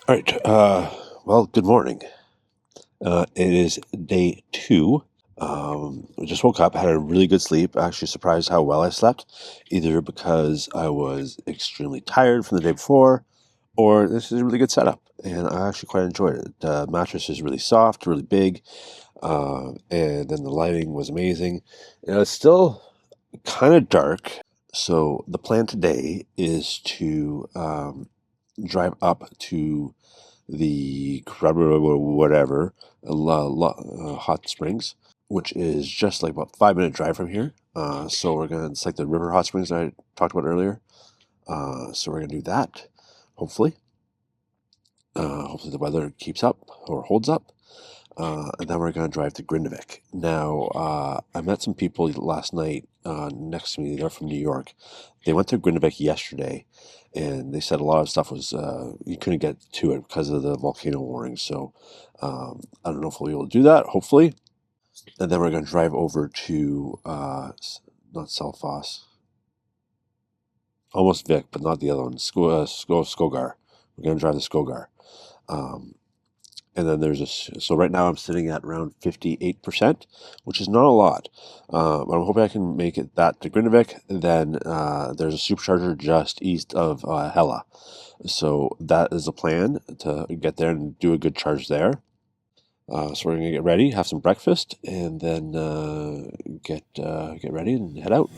All right. Well, good morning. It is day 2. I just woke up, had a really good sleep. Actually, surprised how well I slept, either because I was extremely tired from the day before, or this is a really good setup, and I actually quite enjoyed it. The mattress is really soft, really big, and then the lighting was amazing. And it's still kind of dark, so the plan today is to drive up to the whatever hot springs, which is just like about 5 minute drive from here. So we're gonna it's like the river hot springs that I talked about earlier. So we're gonna do that. Hopefully, hopefully the weather keeps up or holds up. And then we're going to drive to Grindavik. Now, I met some people last night next to me. They're from New York. They went to Grindavik yesterday, and they said a lot of stuff was you couldn't get to it because of the volcano warning. So I don't know if we'll be able to do that. Hopefully, and then we're going to drive over to not Seljalandsfoss, almost Vik, but not the other one. Skógar. We're going to drive to Skógar. And then so right now I'm sitting at around 58%, which is not a lot. But I'm hoping I can make that to Grindavik. Then there's a supercharger just east of Hella. So that is a plan to get there and do a good charge there. So we're gonna get ready, have some breakfast, and then get ready and head out.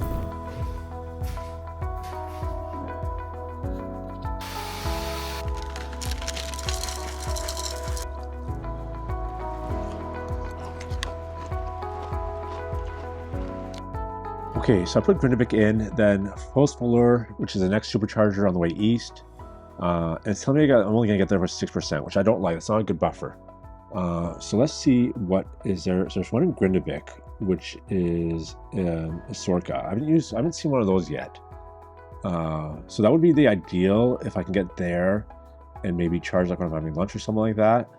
Okay, so I put Grindavik in, then Fagradalsfjall, which is the next supercharger on the way east. And it's telling me I'm only going to get there for 6%, which I don't like. It's not a good buffer. So let's see what is there. So there's one in Grindavik, which is a Sorka. I haven't seen one of those yet. So that would be the ideal if I can get there and maybe charge like when I'm having lunch or something like that.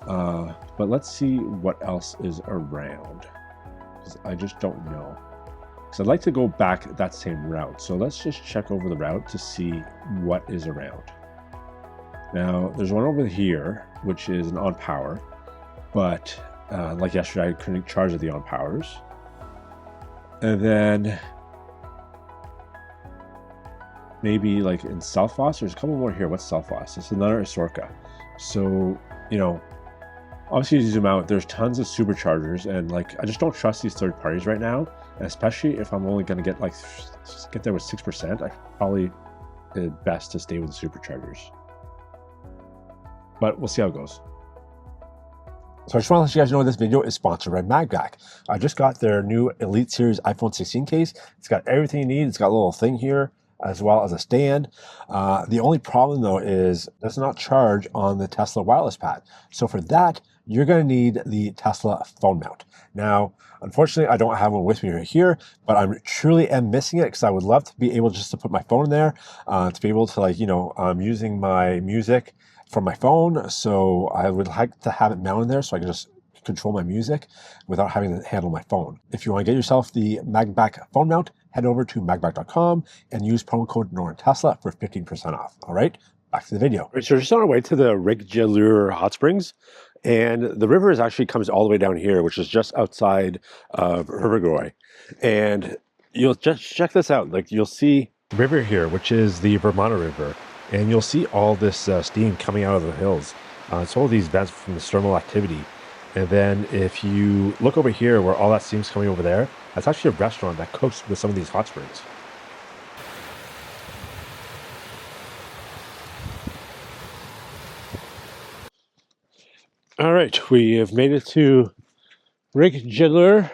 But let's see what else is around, because I just don't know. So I'd like to go back that same route. So let's just check over the route to see what is around. Now, there's one over here, which is an on power, but like yesterday, I couldn't charge at the on powers. And then maybe like in Seljalandsfoss, there's a couple more here. What's Seljalandsfoss? It's another Sorka. So, obviously as you zoom out, there's tons of superchargers, and like I just don't trust these third parties right now, and especially if I'm only going to get there with 6%. I probably best to stay with the superchargers, but we'll see how it goes. So I just want to let you guys know this video is sponsored by MagBack. I just got their new Elite Series iPhone 16 case. It's got everything you need. It's got a little thing here, as well as a stand. The only problem though is it does not charge on the Tesla wireless pad. So for that, you're going to need the Tesla phone mount. Now, unfortunately, I don't have one with me right here, but I truly am missing it because I would love to be able just to put my phone in there, to be able to I'm using my music from my phone. So I would like to have it mounted there so I can just control my music without having to handle my phone. If you want to get yourself the MagBack phone mount, head over to magback.com and use promo code NortonTesla for 15% off. All right, back to the video. All right, so we're just on our way to the Reykjadalur hot springs, and the river actually comes all the way down here, which is just outside of Reykjadalur. And you'll just check this out. Like, you'll see the river here, which is the Vermont River, and you'll see all this steam coming out of the hills. It's all these vents from the thermal activity. And then if you look over here where all that steam's coming over there, that's actually a restaurant that cooks with some of these hot springs. All right, we have made it to Reykjadalur.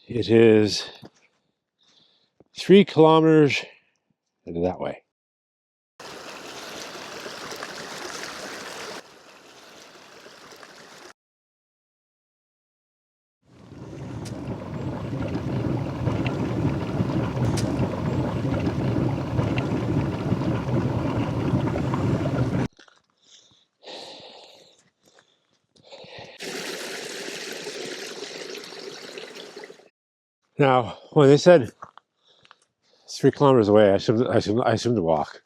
It is 3 kilometers that way. Now, when they said it's 3 kilometers away, I assumed to walk.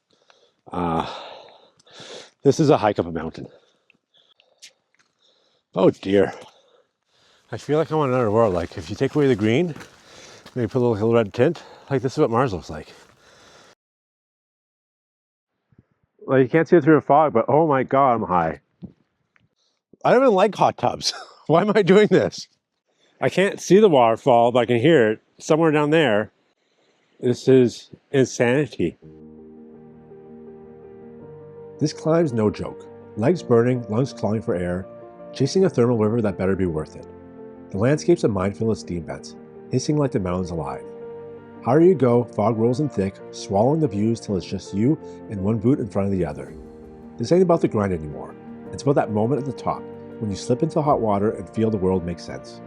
This is a hike up a mountain. Oh dear. I feel like I'm on another world. Like if you take away the green, maybe put a little hill red tint, like this is what Mars looks like. Well, you can't see it through the fog, but oh my God, I'm high. I don't even like hot tubs. Why am I doing this? I can't see the waterfall, but I can hear it somewhere down there. This is insanity. This climb's no joke. Legs burning, lungs clawing for air, chasing a thermal river that better be worth it. The landscape's a minefield of steam vents, hissing like the mountains alive. Higher you go, fog rolls in thick, swallowing the views till it's just you and one boot in front of the other. This ain't about the grind anymore. It's about that moment at the top, when you slip into hot water and feel the world make sense.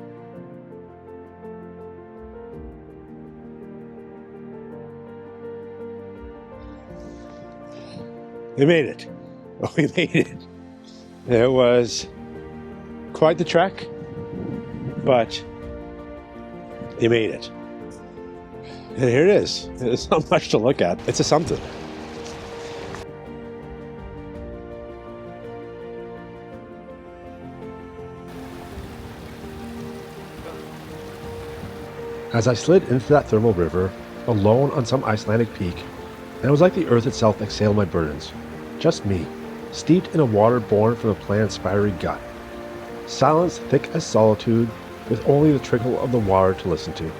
We made it. Oh, we made it. It was quite the trek, but you made it. And here it is. There's not much to look at. It's a something. As I slid into that thermal river, alone on some Icelandic peak, and it was like the earth itself exhaled my burdens. Just me, steeped in a water born from the planet's fiery gut. Silence thick as solitude, with only the trickle of the water to listen to.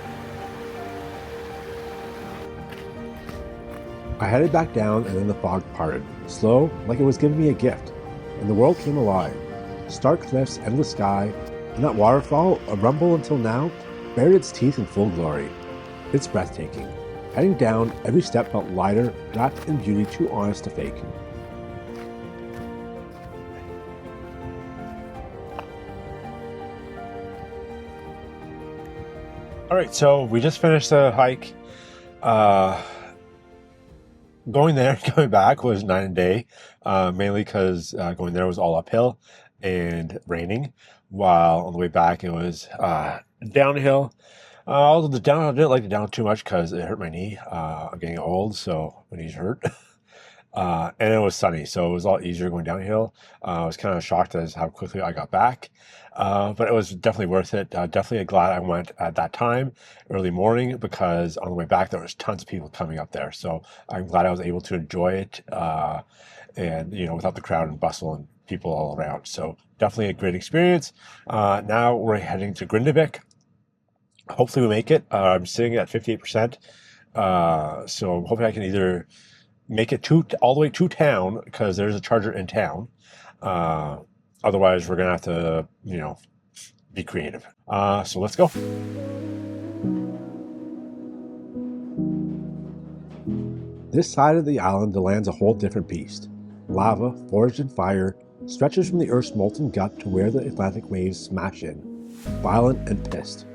I headed back down and then the fog parted, slow, like it was giving me a gift, and the world came alive. Stark cliffs, endless sky, and that waterfall, a rumble until now, bared its teeth in full glory. It's breathtaking. Heading down, every step felt lighter, wrapped in beauty too honest to fake. All right, so we just finished the hike. Going there, coming back was night and day, mainly because going there was all uphill and raining, while on the way back it was downhill. Although the downhill, I didn't like the down too much because it hurt my knee. I'm getting old, so my knees hurt. And it was sunny, so it was a lot easier going downhill. I was kind of shocked as how quickly I got back. But it was definitely worth it. Definitely glad I went at that time, early morning, because on the way back there was tons of people coming up there. So I'm glad I was able to enjoy it, and without the crowd and bustle and people all around. So definitely a great experience. Now we're heading to Grindavik. Hopefully we make it. I'm sitting at 58%. So I'm hoping I can either make it all the way to town, because there's a charger in town. Otherwise, we're going to have to, be creative. So let's go. This side of the island, the land's a whole different beast. Lava, forged in fire, stretches from the Earth's molten gut to where the Atlantic waves smash in, violent and pissed.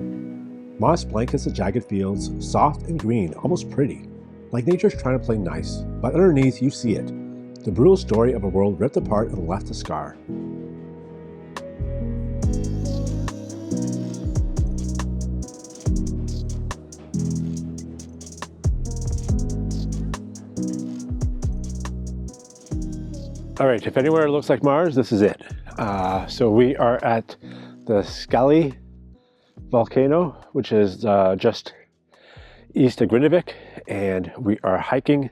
Moss blankets the jagged fields, soft and green, almost pretty, like nature's trying to play nice, but underneath you see it, the brutal story of a world ripped apart and left a scar. All right, if anywhere looks like Mars, this is it. So we are at the Seljalandsfoss Volcano, which is just east of Grindavik, and we are hiking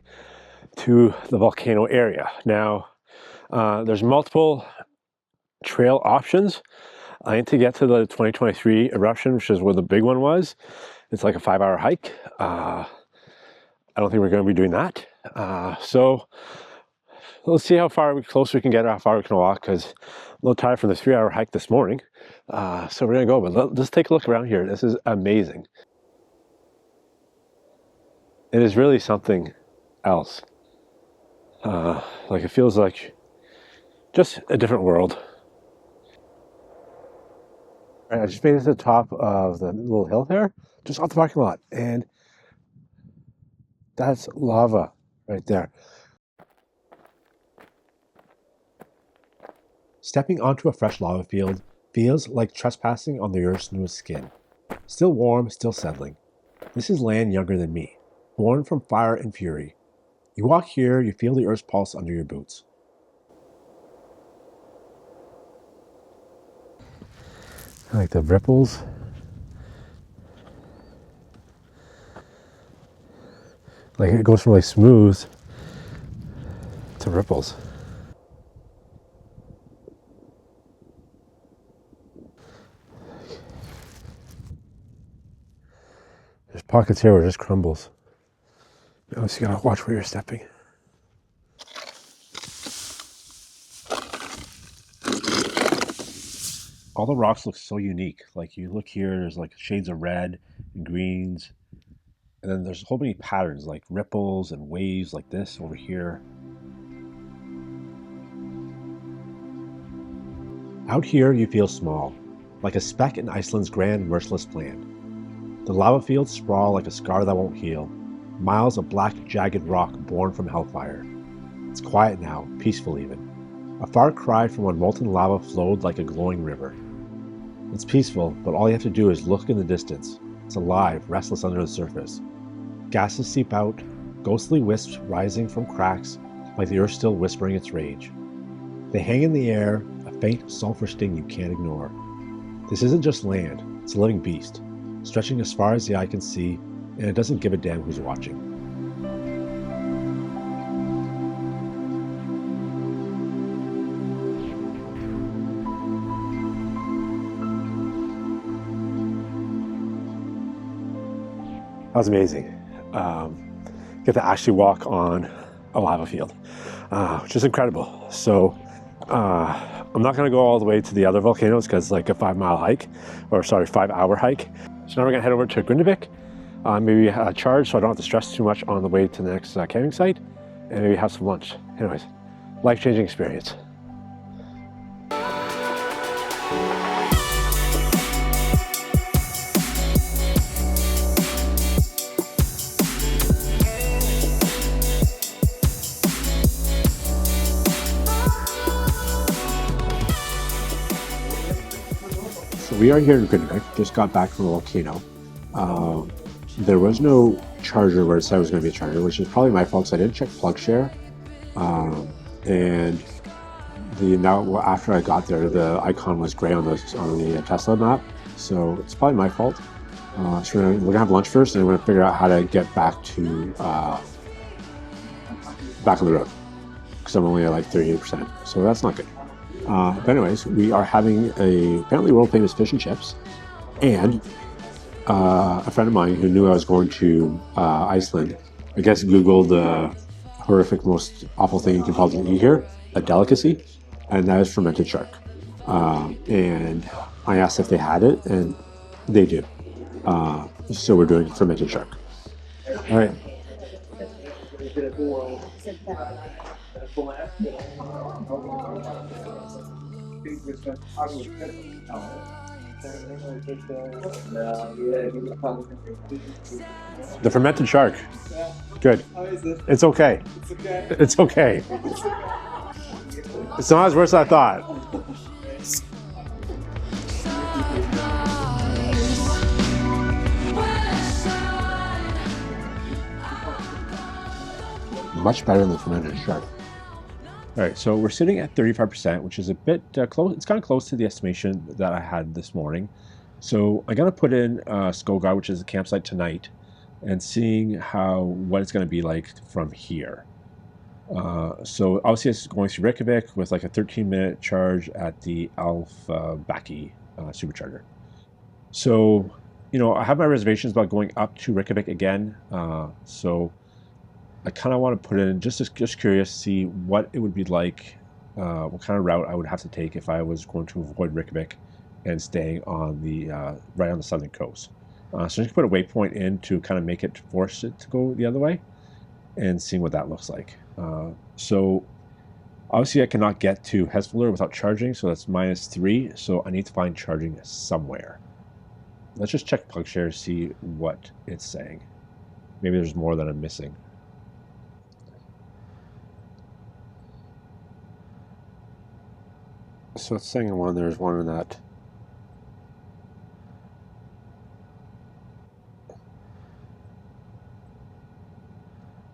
to the volcano area. Now, there's multiple trail options. I need to get to the 2023 eruption, which is where the big one was. It's like a 5-hour hike. I don't think we're going to be doing that. So let's see how close we can get, or how far we can walk, because I'm a little tired from the 3-hour hike this morning. So we're going to go, but let's take a look around here. This is amazing. It is really something else. Like it feels like just a different world. All right, I just made it to the top of the little hill there, just off the parking lot, and that's lava right there. Stepping onto a fresh lava field feels like trespassing on the Earth's newest skin. Still warm, still settling. This is land younger than me, born from fire and fury. You walk here, you feel the Earth's pulse under your boots. I like the ripples. Like it goes from really smooth to ripples. There's pockets here where it just crumbles. You also gotta watch where you're stepping. All the rocks look so unique. Like you look here, there's like shades of red and greens. And then there's a whole many patterns like ripples and waves like this over here. Out here you feel small, like a speck in Iceland's grand merciless plan. The lava fields sprawl like a scar that won't heal, miles of black jagged rock born from hellfire. It's quiet now, peaceful even. A far cry from when molten lava flowed like a glowing river. It's peaceful, but all you have to do is look in the distance. It's alive, restless under the surface. Gases seep out, ghostly wisps rising from cracks, like the earth still whispering its rage. They hang in the air, a faint sulfur sting you can't ignore. This isn't just land, it's a living beast, stretching as far as the eye can see, and it doesn't give a damn who's watching. That was amazing. Get to actually walk on a lava field, which is incredible. So I'm not going to go all the way to the other volcanoes because it's like a 5-hour hike. So now we're going to head over to Grindavik, maybe charge so I don't have to stress too much on the way to the next camping site, and maybe have some lunch. Anyways, life-changing experience. We are here in Grindavik, just got back from the volcano. There was no charger where it said it was going to be a charger, which is probably my fault because I didn't check Plokkfiskur. And after I got there, the icon was gray on the Tesla map, so it's probably my fault. So we're gonna have lunch first, and we're gonna figure out how to get back on the road because I'm only at like 38%, so that's not good. But anyways, we are having apparently world famous fish and chips, and a friend of mine who knew I was going to Iceland, I guess Googled the horrific, most awful thing you can probably eat here, a delicacy, and that is fermented shark. And I asked if they had it, and they do. So we're doing fermented shark. All right. The fermented shark. Good. How is it? It's okay. It's okay. It's okay. It's not as worse as I thought. Much better than the fermented shark. All right, so we're sitting at 35%, which is a bit close. It's kind of close to the estimation that I had this morning. So I'm gonna put in Skógafoss, which is the campsite tonight, and seeing what it's gonna be like from here. So obviously it's going through Reykjadalur with like a 13-minute charge at the Baki Supercharger. So, I have my reservations about going up to Reykjadalur again. So I kind of want to put in just curious to see what it would be like, what kind of route I would have to take if I was going to avoid Reykjavik and staying on the right on the southern coast. So I'm just put a waypoint in to kind of force it to go the other way, and seeing what that looks like. So obviously I cannot get to Hesvelur without charging, so that's -3. So I need to find charging somewhere. Let's just check Plokkfiskur to see what it's saying. Maybe there's more that I'm missing. So it's saying there's one in that.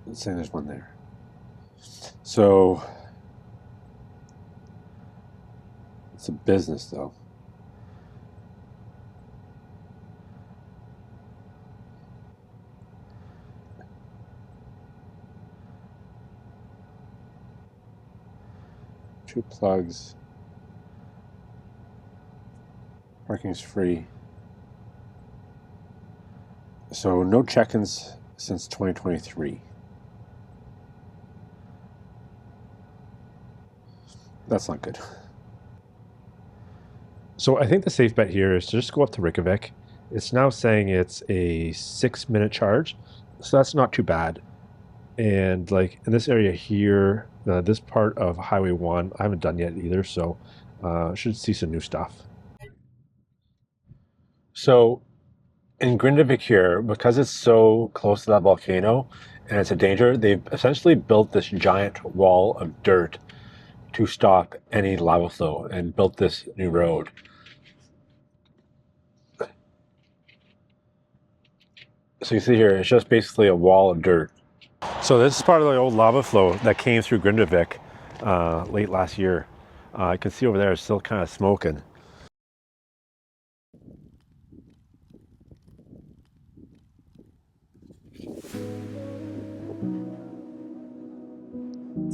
It's saying there's one there. So it's a business though. 2 plugs. Parking's free. So no check-ins since 2023. That's not good. So I think the safe bet here is to just go up to Reykjadalur. It's now saying it's a 6-minute charge, so that's not too bad. And like in this area here, this part of Highway 1, I haven't done yet either, so should see some new stuff. So in Grindavik here, because it's so close to that volcano and it's a danger, they've essentially built this giant wall of dirt to stop any lava flow and built this new road. So you see here, it's just basically a wall of dirt. So this is part of the old lava flow that came through Grindavik late last year. You can see over there it's still kind of smoking.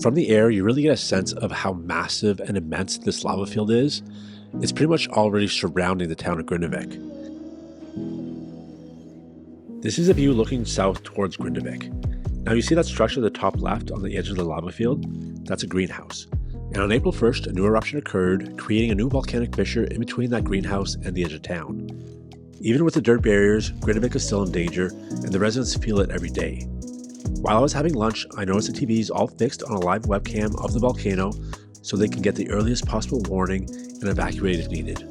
From the air, you really get a sense of how massive and immense this lava field is. It's pretty much already surrounding the town of Grindavik. This is a view looking south towards Grindavik. Now you see that structure at the top left on the edge of the lava field? That's a greenhouse. And on April 1st, a new eruption occurred, creating a new volcanic fissure in between that greenhouse and the edge of town. Even with the dirt barriers, Grindavik is still in danger, and the residents feel it every day. While I was having lunch, I noticed the TVs all fixed on a live webcam of the volcano so they can get the earliest possible warning and evacuate if needed.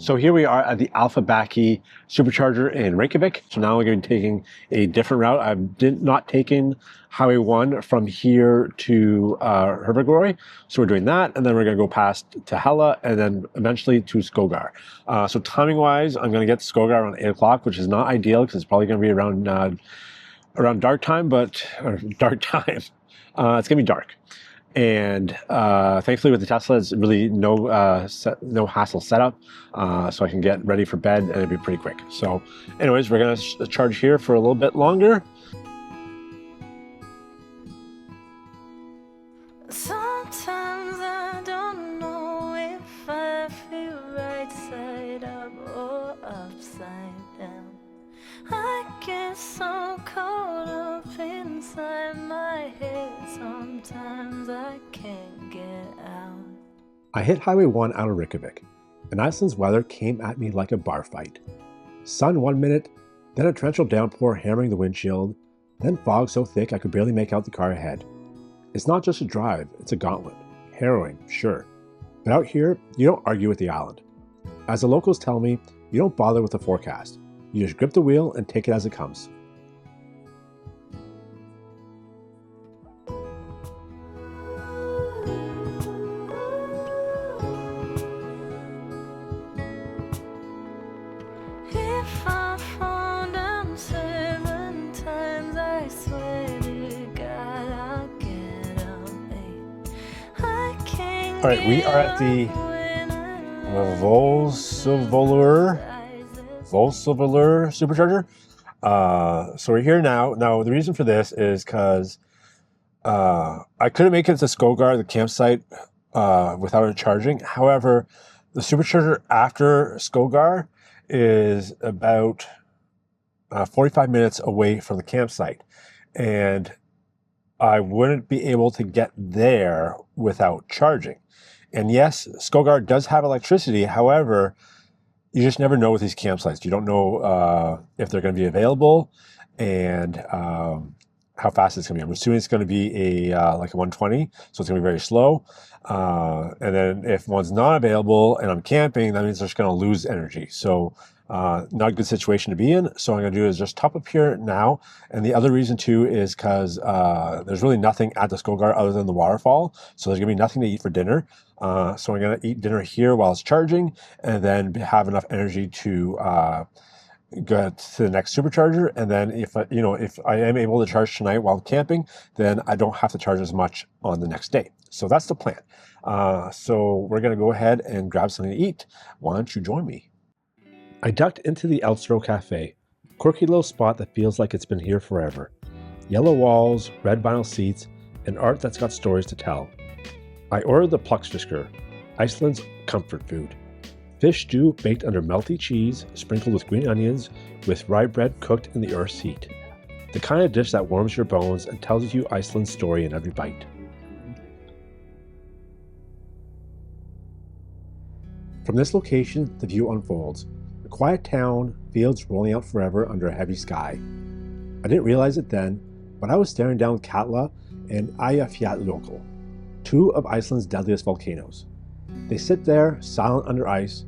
So here we are at the Alphabaki Supercharger in Reykjadalur. So now we're going to be taking a different route. I've not taken Highway 1 from here to Herbergoroi. So we're doing that, and then we're going to go past to Hella, and then eventually to Skógar. So timing-wise, I'm going to get to Skógar around 8 o'clock, which is not ideal because it's probably going to be around dark time, it's going to be dark. And thankfully with the Tesla, it's really no hassle setup, so I can get ready for bed and it'll be pretty quick. So anyways, we're going to charge here for a little bit longer. Sometimes I don't know if I feel right side up or upside down. I get so caught up inside my head, sometimes I can't get out. I hit Highway 1 out of Reykjadalur, and Iceland's weather came at me like a bar fight. Sun 1 minute, then a torrential downpour hammering the windshield, then fog so thick I could barely make out the car ahead. It's not just a drive, it's a gauntlet. Harrowing, sure. But out here, you don't argue with the island. As the locals tell me, you don't bother with the forecast. You just grip the wheel and take it as it comes. If I fall down 7 times, I swear to God I'll get up 8. I can't. All right, we are at the Volcano Supercharger. So we're here now. Now the reason for this is because I couldn't make it to Skógar, the campsite, without it charging. However, the Supercharger after Skógar is about 45 minutes away from the campsite, and I wouldn't be able to get there without charging. And yes, Skógar does have electricity. However, you just never know with these campsites. You don't know if they're going to be available. And how fast it's going to be. I'm assuming it's going to be a like a 120, so it's going to be very slow. And then if one's not available and I'm camping, that means they're just going to lose energy. So not a good situation to be in. So what I'm going to do is just top up here now. And the other reason too is because there's really nothing at the Skógar other than the waterfall. So there's going to be nothing to eat for dinner. So I'm going to eat dinner here while it's charging, and then have enough energy to go to the next supercharger. And then if I am able to charge tonight while camping, then I don't have to charge as much on the next day. So that's the plan. So we're going to go ahead and grab something to eat. Why don't you join me? I ducked into the Elstro Cafe, a quirky little spot that feels like it's been here forever. Yellow walls, red vinyl seats, and art that's got stories to tell. I ordered the Plokkfiskur, Iceland's comfort food. Fish stew baked under melty cheese, sprinkled with green onions, with rye bread cooked in the earth's heat. The kind of dish that warms your bones and tells you Iceland's story in every bite. From this location, the view unfolds. A quiet town, fields rolling out forever under a heavy sky. I didn't realize it then, but I was staring down Katla and Eyjafjallajökull, two of Iceland's deadliest volcanoes. They sit there, silent under ice,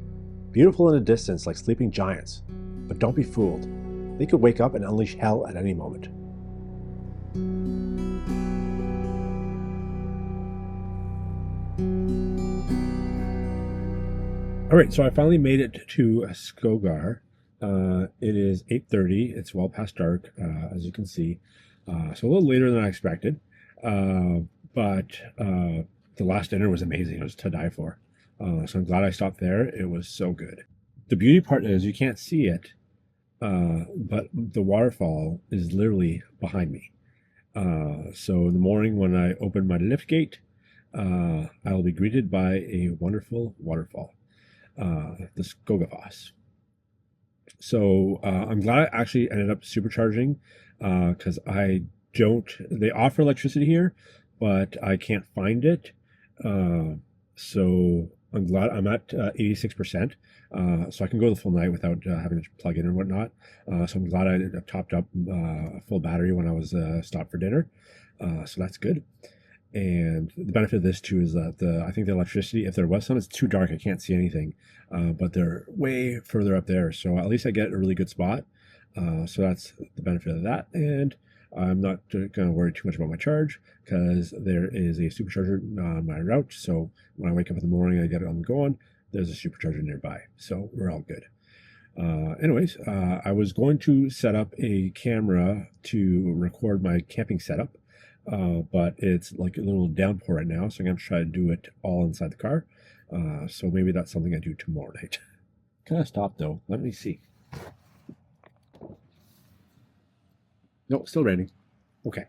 beautiful in the distance like sleeping giants. But don't be fooled. They could wake up and unleash hell at any moment. All right, so I finally made it to Skógar. It is 8:30. It's well past dark, as you can see. So a little later than I expected. But the last dinner was amazing. It was to die for. So I'm glad I stopped there. It was so good. The beauty part is you can't see it, but the waterfall is literally behind me. So in the morning when I open my lift gate, I will be greeted by a wonderful waterfall, the Skógafoss. So I'm glad I actually ended up supercharging, because they offer electricity here, but I can't find it. So I'm glad I'm at 86%, so I can go the full night without having to plug in or whatnot. So I'm glad I topped up a full battery when I was stopped for dinner. So that's good. And the benefit of this too is that I think the electricity, if there was some, it's too dark. I can't see anything, but they're way further up there. So at least I get a really good spot. So that's the benefit of that. And I'm not going to worry too much about my charge because there is a supercharger on my route. So when I wake up in the morning, I get it on going. There's a supercharger nearby. So we're all good. Anyways, I was going to set up a camera to record my camping setup, but it's like a little downpour right now. So I'm going to try to do it all inside the car. So maybe that's something I do tomorrow night. Kind of stop though. Let me see. No, still raining. Okay.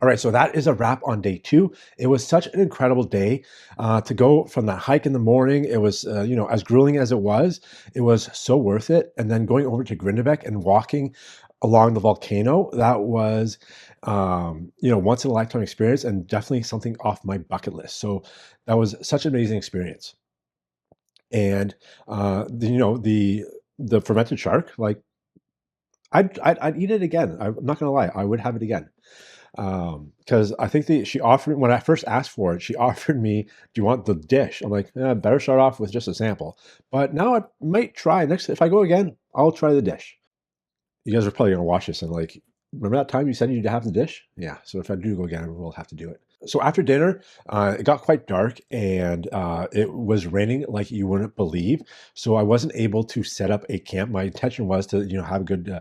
All right, so that is a wrap on day 2. It was such an incredible day to go from that hike in the morning. It was, as grueling as it was so worth it. And then going over to Grindavik and walking along the volcano, that was, once in a lifetime experience and definitely something off my bucket list. So that was such an amazing experience. And, the fermented shark, like, I'd eat it again. I'm not gonna lie, I would have it again. Because I think she offered, when I first asked for it, she offered me, "Do you want the dish?" I'm like, better start off with just a sample. But now I might try if I go again, I'll try the dish. You guys are probably gonna watch this and like, remember that time you said you'd have the dish? Yeah. So if I do go again, we'll have to do it. So after dinner, it got quite dark and it was raining like you wouldn't believe. So I wasn't able to set up a camp. My intention was to, have a good,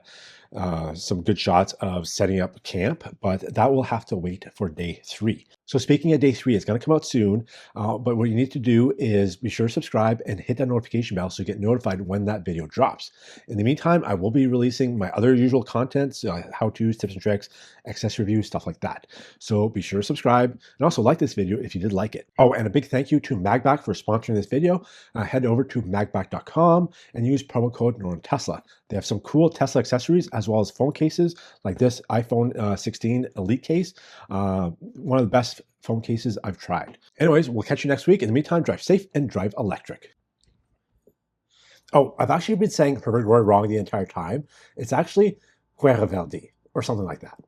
some good shots of setting up camp, but that will have to wait for day 3. So speaking of day 3, it's going to come out soon. But what you need to do is be sure to subscribe and hit that notification bell so you get notified when that video drops. In the meantime, I will be releasing my other usual contents, how-tos, tips and tricks, accessory reviews, stuff like that. So be sure to subscribe and also like this video if you did like it. Oh, and a big thank you to Magback for sponsoring this video. Head over to magback.com and use promo code NortonTesla. They have some cool Tesla accessories as well as phone cases like this iPhone 16 Elite case. One of the best phone cases I've tried. Anyways, we'll catch you next week. In the meantime, drive safe and drive electric. Oh, I've actually been saying Herbergoy wrong the entire time. It's actually Guerraveldi or something like that.